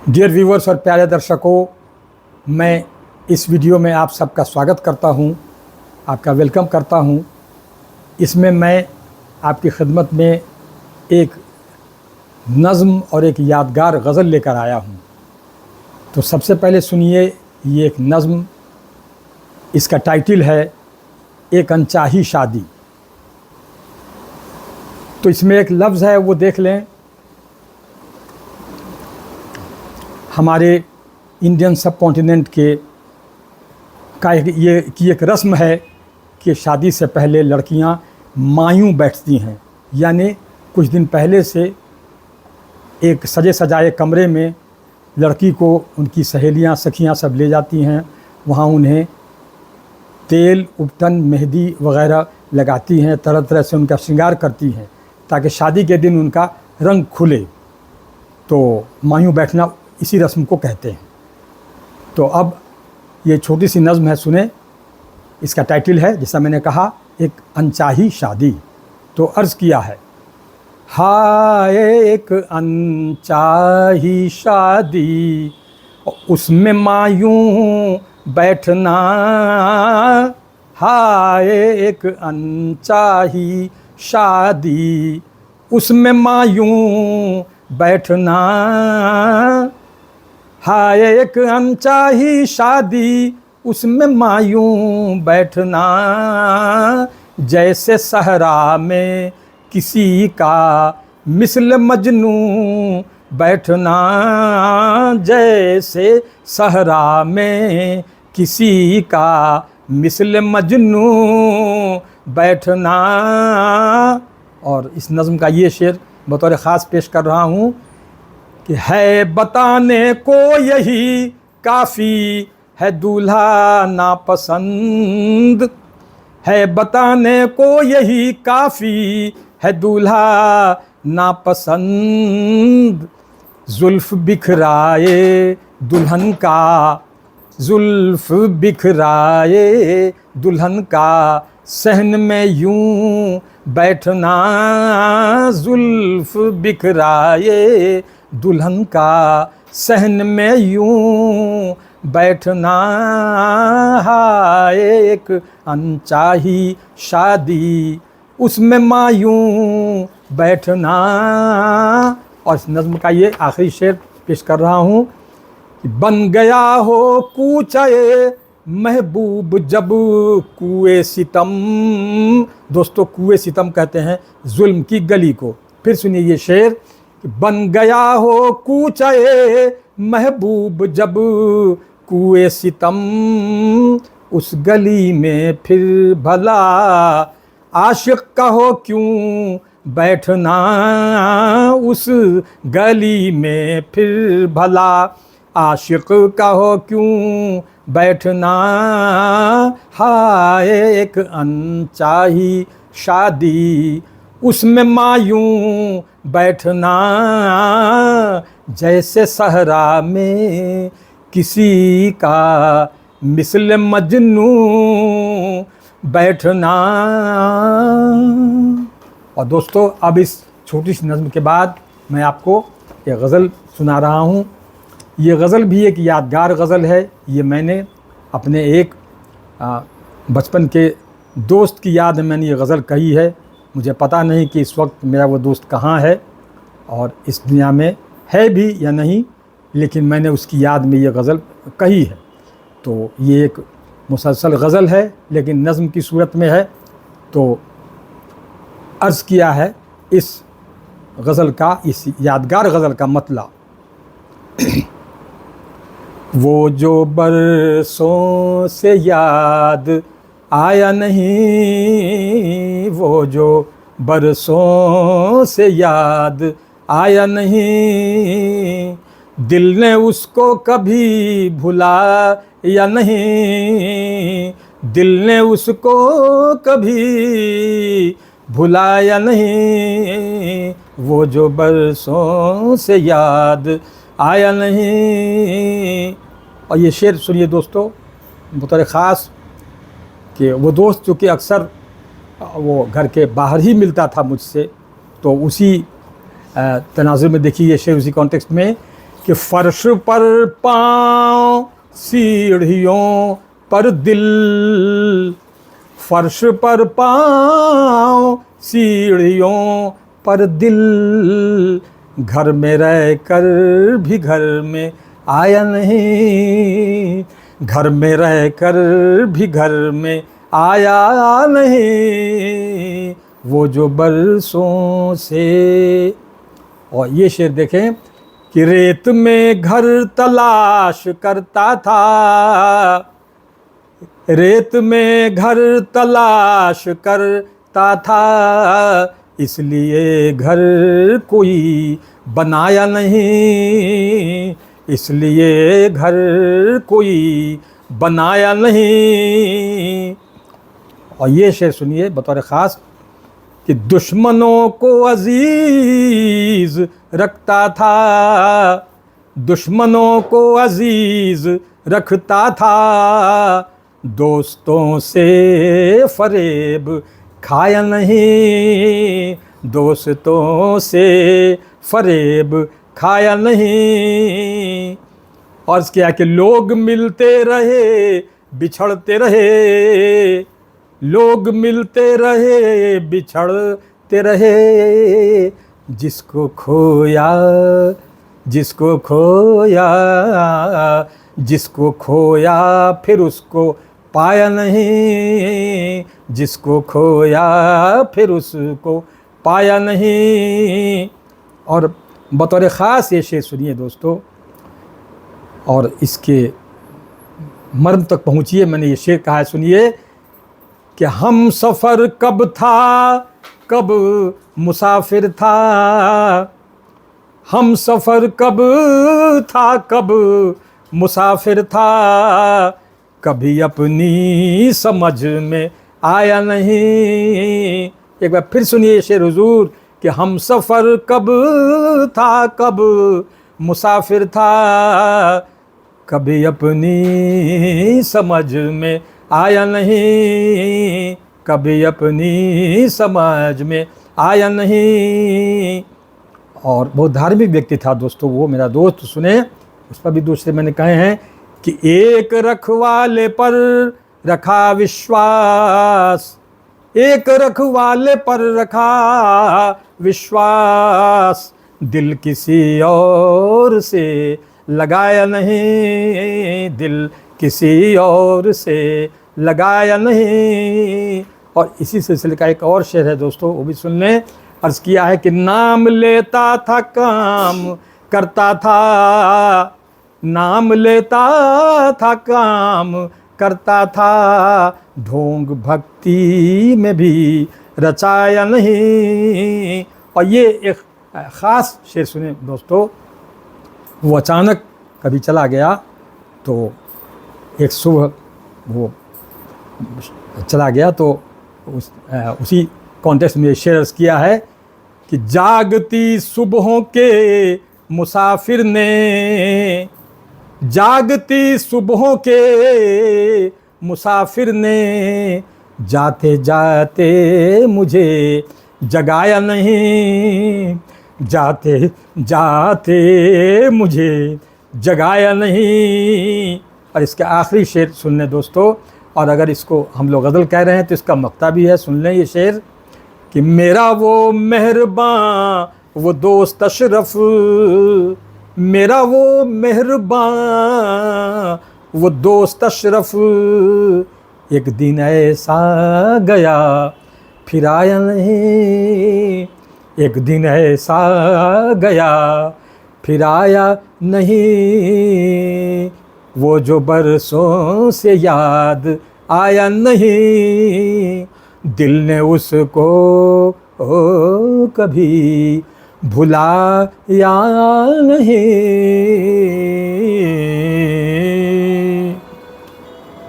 Dear viewers और प्यारे दर्शकों, मैं इस वीडियो में आप सबका स्वागत करता हूं, आपका वेलकम करता हूं। इसमें मैं आपकी खिदमत में एक नज़्म और एक यादगार गज़ल लेकर आया हूं। तो सबसे पहले सुनिए ये एक नज़्म, इसका टाइटल है एक अनचाही शादी। तो इसमें एक लफ्ज़ है वो देख लें। हमारे इंडियन सब कॉन्टिनेंट के का एक रस्म है कि शादी से पहले लड़कियां मायूं बैठती हैं, यानी कुछ दिन पहले से एक सजे सजाए कमरे में लड़की को उनकी सहेलियां सखियां सब ले जाती हैं। वहाँ उन्हें तेल, उपटन, मेहंदी वगैरह लगाती हैं, तरह तरह से उनका श्रृंगार करती हैं ताकि शादी के दिन उनका रंग खुले। तो मायूं बैठना इसी रस्म को कहते हैं। तो अब ये छोटी सी नज़्म है, सुने। इसका टाइटल है, जैसा मैंने कहा, एक अनचाही शादी। तो अर्ज़ किया है, हाय एक अनचाही शादी, उसमें मायूं बैठना। हाय एक अनचाही शादी, उसमें मायूं बैठना। हाय एक अनचाही शादी, उसमें मायूं बैठना। जैसे सहरा में किसी का मिसल मजनू बैठना। जैसे सहरा में किसी का मिसल मजनू बैठना। और इस नज़्म का ये शेर बतौर ख़ास पेश कर रहा हूँ कि है बताने को यही काफ़ी है दूल्हा नापसंद। है बताने को यही काफ़ी है दूल्हा नापसंद। जुल्फ़ बिखराए दुल्हन का, जुल्फ़ बिखराए दुल्हन का, सहन में यूं बैठना। जुल्फ़ बिखराए दुल्हन का, सहन में यूं बैठना। हाय एक अनचाही शादी, उसमें मायूं बैठना। और इस नज़्म का ये आखिरी शेर पेश कर रहा हूँ कि बन गया हो कूचे महबूब जब कुएं सितम। दोस्तों, कुएं सितम कहते हैं जुल्म की गली को। फिर सुनिए ये शेर कि बन गया हो कूचे महबूब जब कुएं सितम। उस गली में फिर भला आशिक का हो क्यों बैठना। उस गली में फिर भला आशिक का हो क्यों बैठना। हाय एक अनचाही शादी, उसमें मायूं बैठना। जैसे सहरा में किसी का मिसल मजनू बैठना। और दोस्तों, अब इस छोटी सी नज़्म के बाद मैं आपको ये गज़ल सुना रहा हूँ। ये गज़ल भी एक यादगार गज़ल है। ये मैंने अपने एक बचपन के दोस्त की याद में मैंने ये गज़ल कही है। मुझे पता नहीं कि इस वक्त मेरा वो दोस्त कहाँ है और इस दुनिया में है भी या नहीं, लेकिन मैंने उसकी याद में ये गज़ल कही है। तो ये एक मुसलसल गज़ल है, लेकिन नज़्म की सूरत में है। तो अर्ज़ किया है इस गज़ल का, इस यादगार गज़ल का मतलब, वो जो बरसों से याद आया नहीं, वो जो बरसों से याद आया नहीं, दिल ने उसको कभी भुलाया नहीं, दिल ने उसको कभी भुलाया नहीं, वो जो बरसों से याद आया नहीं। और ये शेर सुनिए दोस्तों, बतौर ख़ास कि वो दोस्त चूँकि अक्सर वो घर के बाहर ही मिलता था मुझसे, तो उसी तनाज़ुर में देखिए ये शेर उसी कॉन्टेक्स्ट में कि फर्श पर पाँव सीढ़ियों पर दिल, फर्श पर पाँव सीढ़ियों पर दिल, घर में रह कर भी घर में आया नहीं, घर में रह कर भी घर में आया नहीं, वो जो बरसों से। और ये शेर देखें कि रेत में घर तलाश करता था, रेत में घर तलाश करता था, इसलिए घर कोई बनाया नहीं, इसलिए घर कोई बनाया नहीं। और ये शेर सुनिए बतौर ख़ास कि दुश्मनों को अजीज़ रखता था, दुश्मनों को अजीज़ रखता था, दोस्तों से फरेब खाया नहीं, दोस्तों से फरेब खाया नहीं। और इसके आगे लोग मिलते रहे बिछड़ते रहे, लोग मिलते रहे बिछड़ते रहे, जिसको खोया, जिसको खोया, जिसको खोया फिर उसको पाया नहीं, जिसको खोया फिर उसको पाया नहीं। और बतौर ख़ास ये शेर सुनिए दोस्तों, और इसके मर्म तक पहुँचिए। मैंने ये शेर कहा है, सुनिए कि हम सफ़र कब था कब मुसाफिर था, हम सफ़र कब था कब मुसाफिर था, कभी अपनी समझ में आया नहीं। एक बार फिर सुनिए शेर हुजूर कि हम सफ़र कब था कब मुसाफिर था, कभी अपनी समझ में आया नहीं, कभी अपनी समझ में आया नहीं। और बहुत धार्मिक व्यक्ति था दोस्तों वो, मेरा दोस्त, सुने उस पर भी दूसरे मैंने कहे हैं कि एक रखवाले पर रखा विश्वास, एक रखवाले पर रखा विश्वास, दिल किसी और से लगाया नहीं, दिल किसी और से लगाया नहीं। और इसी सिलसिले का एक और शेर है दोस्तों, वो भी सुन लें। अर्ज़ किया है कि नाम लेता था काम करता था, नाम लेता था काम करता था, ढोंग भक्ति में भी रचाया नहीं। और ये एक ख़ास शेर सुने दोस्तों, वो अचानक कभी चला गया, तो एक सुबह वो चला गया, तो उसी कॉन्टेक्स्ट में शेर अर्ज़ किया है कि जागती सुबहों के मुसाफिर ने, जागती सुबहों के मुसाफिर ने, जाते जाते मुझे जगाया नहीं, जाते जाते मुझे जगाया नहीं। और इसका आखिरी शेर सुन लें दोस्तों, और अगर इसको हम लोग गज़ल कह रहे हैं तो इसका मक्ता भी है, सुन लें ये शेर कि मेरा वो मेहरबान वो दोस्त अशरफ, मेरा वो मेहरबान वो दोस्त अशरफ, एक दिन ऐसा गया फिर आया नहीं, एक दिन ऐसा गया फिर आया नहीं, वो जो बरसों से याद आया नहीं, दिल ने उसको कभी भुलाया नहीं।